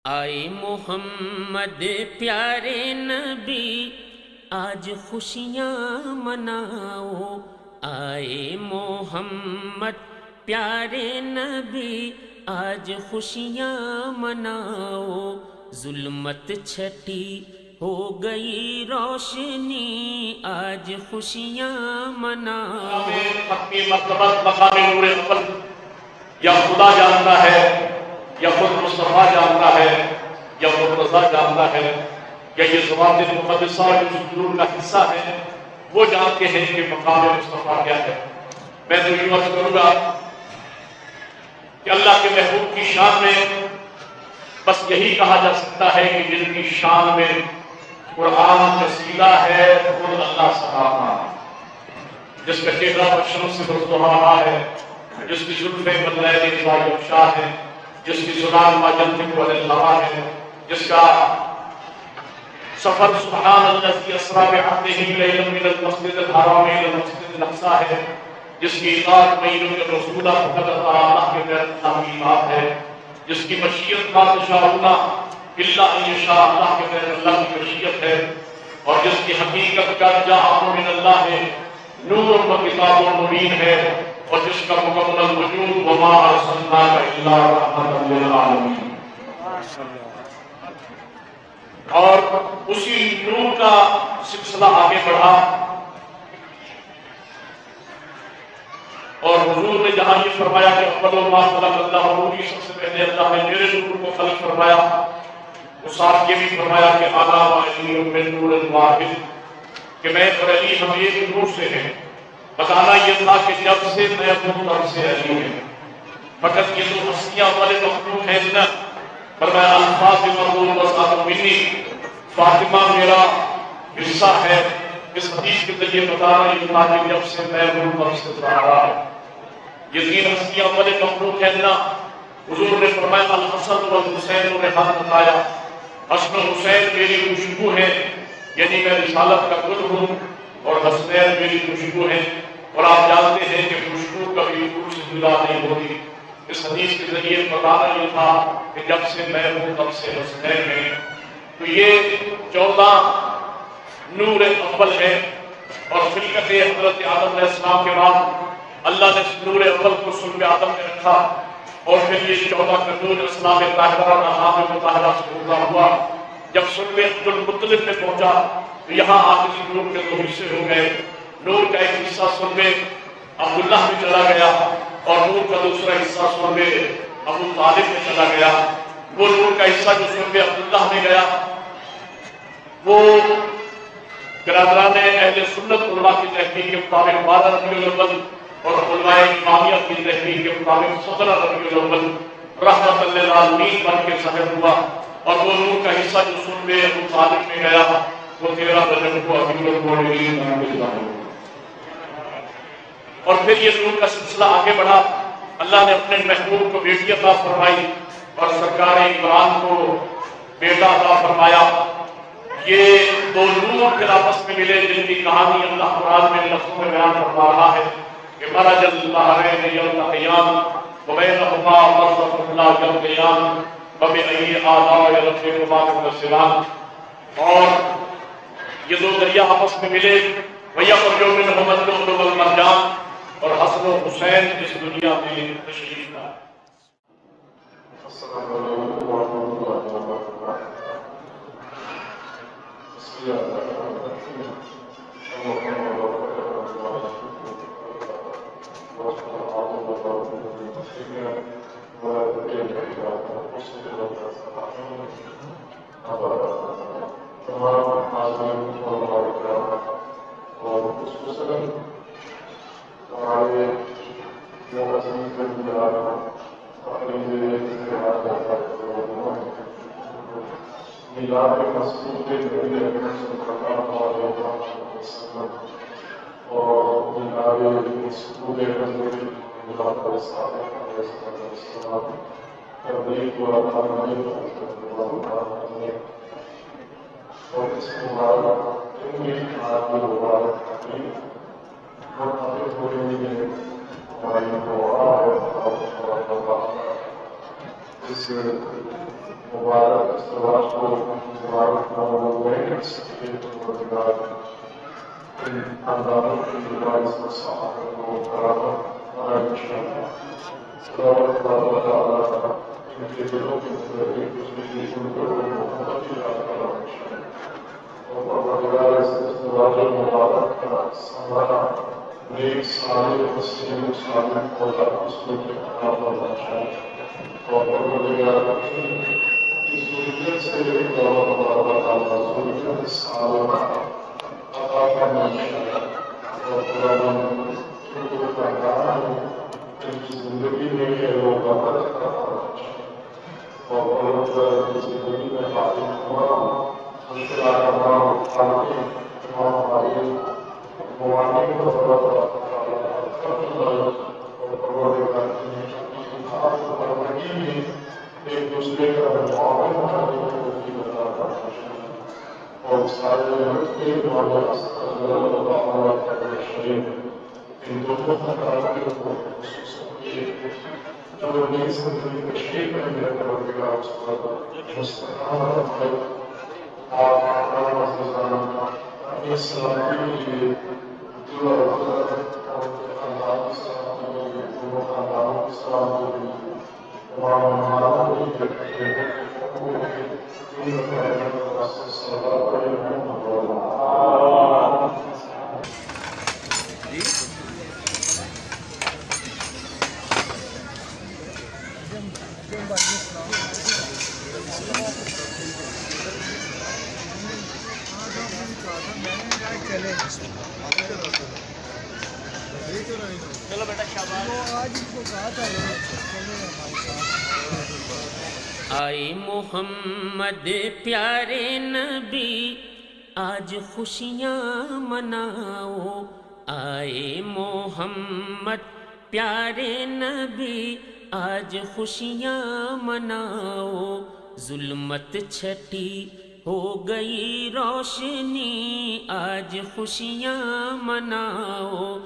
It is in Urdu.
آئے محمد پیارے نبی آج خوشیاں مناؤ، آئے محمد پیارے نبی آج خوشیاں مناؤ، ظلمت چھٹی ہو گئی روشنی آج خوشیاں مناؤ۔ اپنی مرتبت مقام نور اول یا خدا جانتا ہے یا خود مصطفیٰ جانتا ہے یا خود رضا جانتا ہے یا یہ ذوات مقدسہ جو نور کا حصہ ہے وہ جانتے ہیں کہ مقام مصطفیٰ کیا ہے۔ میں تو یوں عرض کروں گا کہ اللہ کے محبوب کی شان میں بس یہی کہا جا سکتا ہے کہ جن کی شان میں قرآن تسیلہ ہے خود اللہ صحابہ، جس کا چہرہ بشروں سے رہا ہے، جس کی زلفیں بدلائے ضائی افشا ہے، جس کی زبان ما ينطق عن الهوى ہے، جس کا سفر سبحان الذي اسرى بعبده ليلا من المسجد الحرام الى المسجد الاقصى ہے، جس کی اطاعت میں الرسول فقد اطاع اللہ کے غیر تعمیمات ہے، جس کی مشیت ما تشاءون الا ان یشاء اللہ کے غیر اللہ کی مشیت ہے، اور جس کی حقیقت کا جاءکم من اللہ ہے، نور و کتاب مبین ہے، اور جس کا مکمل وجود وما ارسلناک الا رحمۃ للعالمین۔ اور اسی نور کا سلسلہ آگے بڑھا اور حضور نے جہاں یہ فرمایا کہ اول ما خلق اللہ نور، سب سے پہلے اللہ نے میرے نور کو خلق فرمایا، وہ ساتھ یہ بھی فرمایا کہ انا وعلی من نور واحد، کہ میں اور علی ہم ایک نور سے ہیں۔ بتانا یہ تھا کہ جب سے میں اپنی طرف سے علی ہے، فقط یہ دو ہستیاں والے مخلوق ہیں نہ، فرمایا الفاطمہ وسعت منی، فاطمہ میرا حصہ ہے۔ اس حدیث کے ذریعے بتانا یہ تھا کہ جب سے میں اپنی طرف سے رہا ہے، یہ تین ہستیاں والے مخلوق ہیں نہ۔ حضور نے فرمایا الحسن والحسین نے ہاتھ بتایا، حسن و حسین میری خوشبو ہے، یعنی میں رسالت کا گل ہوں، اور حسنین میری خوشبو ہے، اور آپ جانتے ہیں کہ خوشبو کبھی دور سے جدا نہیں ہوتی۔ اس حدیث کے ذریعے بتانا یہ تھا کہ جب سے میں ہوں تب سے حسنین ہیں۔ تو یہ 14 نور اول ہے، اور خلقت حضرت آدم علیہ السلام کے بعد اللہ نے نور اول کو صلب آدم میں رکھا، اور پھر یہ 14 کا نور اسلام طاہرہ اور احکام مطہرہ سے پورا ہوا۔ جب صلب عبد المطلب میں پہنچا تو یہاں آخری نور کے 2 حصے ہو گئے۔ نور کا ایک حصہ صلب عبداللہ میں چلا گیا، اور نور کا دوسرا حصہ صلب ابو طالب میں چلا گیا۔ وہ نور کا حصہ جو صلب عبداللہ میں گیا وہ برادران اہل سنت علماء کی تحقیق کے مطابق 12 ربیع الاول، اور علماء امامیہ کی تحقیق کے مطابق 17 ربیع الاول رحمت للعالمین بن کے ظاہر ہوا، اور وہ نور کا حصہ جو صلب ابو طالب میں گیا وہ 13 رجب کو ابھی اور پھر یہ نور کا سلسلہ آگے بڑھا۔ اللہ نے اپنے محبوب کو بیٹی عطا فرمائی، اور سرکار عمران کو بیٹا عطا فرمایا۔ یہ 2 نور پھر آپس میں ملے، جن کی کہانی اللہ قرآن میں لفظوں میں بیان فرما رہا ہے کہ مرج البحرین یلتقیان وبینہما برزخ لا یبغیان فبأی آلاء ربکما تکذبان۔ اور یہ 2 دریا آپس میں ملے، وَيَخْرُجُ مِنْهُمَا اللُّؤْلُؤُ وَالْمَرْجَانُ، اور حسن و حسین اس دنیا میں تشریف لا۔ السلام علیکم ورحمۃ اللہ وبرکاتہ۔ اور خصوصاً ہمارے جو عزیز میلاد مسعود نبی اکرم صلی اللہ علیہ وسلم اور میلاد مسعود نبی صادق علیہ السلام تبلیغ و تعلیم اور اس مبارک مبارک تقریب مرتبط ہونے میں ہماری دعا ہے اس مبارک استواج کو مبارک کر سکے تو ان خاندانوں کی روایت کو صحابہ کو برابر اور انشاءاللہ صلوات اللہ تعالیٰ ان کے دلوں کے اندر ایک دوسرے کی شکر و محبت کی راہ اور پروردگار اس ازدواج مبارک کا سنبھالا نیک صالح مسلم صالح اولاد اس کو عطا فرمائے اور پروردگار اس ضرورت سے اللہ تعالیٰ ضرورت سالانہ عطا فرمائے اور قرآن کو پڑھانا ان کی زندگی میں خیر و برکت عطا فرمائے اور پروردگار کی زندگی میں حاضر تمام مشکلات تمام حالتیں تمام حالیں موانع کو اور پروردگار کی خاص پروردگی میں ایک دوسرے کا معاون کرنے کی توفیق عطا فرمائے اور سارے کے اللہ شریف ان دونوں خطرات کو جو نئی زندگی تشریح میں میرے پروردگار اس پر مستقام ہے آپ اپنا عزیزان اپنی سلامتی کے لیے دعا اور خاندان کی سلامتی کے لیے دونوں خاندانوں کی سلامتی کے لیے تمام مہمانوں کو بھی رکھتے ہیں چلو بیٹا شاباش آئے محمد پیارے نبی آج خوشیاں مناؤ آئے محمد پیارے نبی آج خوشیاں مناؤ ظلمت چھٹی ہو گئی روشنی آج خوشیاں مناؤ